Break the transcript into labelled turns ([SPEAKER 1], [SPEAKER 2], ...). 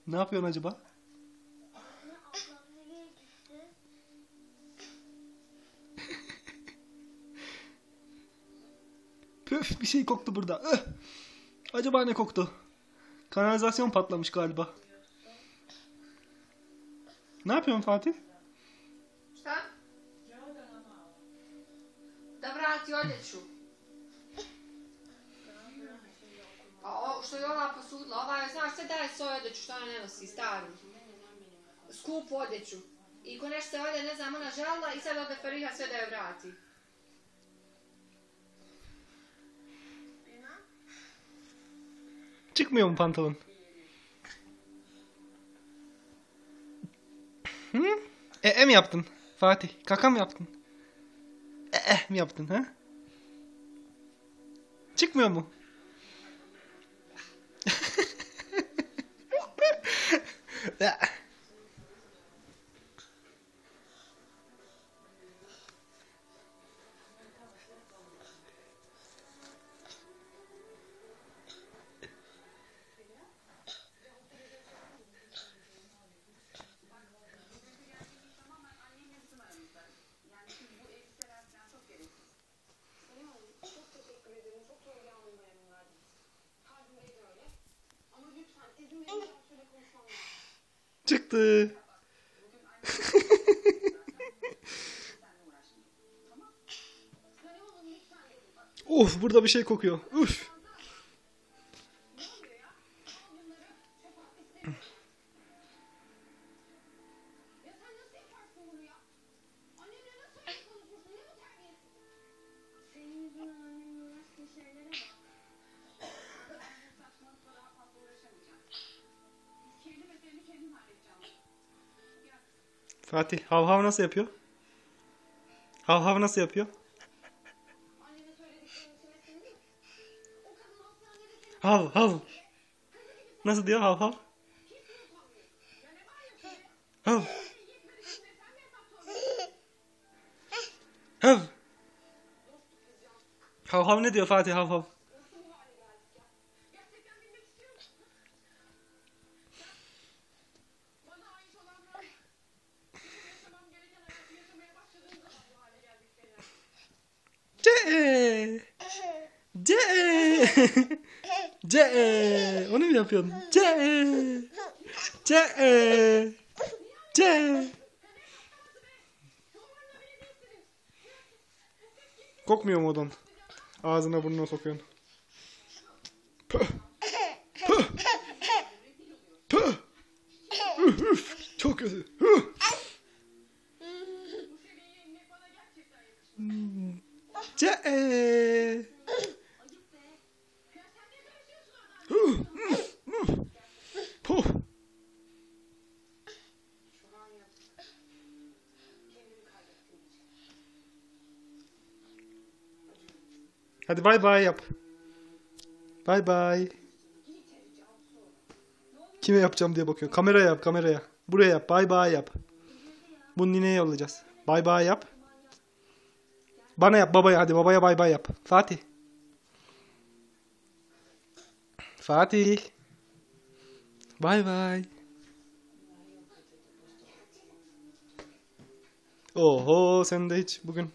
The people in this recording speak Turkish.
[SPEAKER 1] Ne yapıyorsun acaba? Püf, bir şey koktu burada. Acaba ne koktu? Kanalizasyon patlamış galiba. Ne yapıyorsun Fatih?
[SPEAKER 2] Šta? Da vrati odjeću. Pa ovo što je ova posudila, ova je, znaš, sve daje svoju odjeću što ona ne nosi, staru. Skupu odjeću. I ko nešto se ovdje, ne znam, ona žalila i sad ode Feriha sve da joj vrati.
[SPEAKER 1] Çıkmıyor mu pantolon? Hı? Mi yaptın Fatih? Kaka mı yaptın? Mi yaptın ha? Çıkmıyor mu? Çıktı. Of, burada bir şey kokuyor. Üf. Fatih, hav hav nasıl yapıyor? Hav hav nasıl yapıyor? Hav hav. Nasıl diyor hav hav? Hav. Hav. Hav hav ne diyor Fatih, hav hav? Ce. Ce. Ce. Onu mu yapıyorsun? Ce. Ce. Ce. Kokmuyor mu odan? Ağzına burnuna sokuyorsun. Püh. Püh. Püh. Üf, üf. Çok kötü. Ce. Puh. Hadi bay bay yap. Bay bay. Kime yapacağım diye bakıyor. Kameraya yap, kameraya. Buraya yap. Bay bay yap. Bunu nineye yollayacağız. Bay bay yap. Bana yap, babaya. Hadi babaya bay bay yap. Fatih. Fatih. Bay bay. Oho, sen de hiç bugün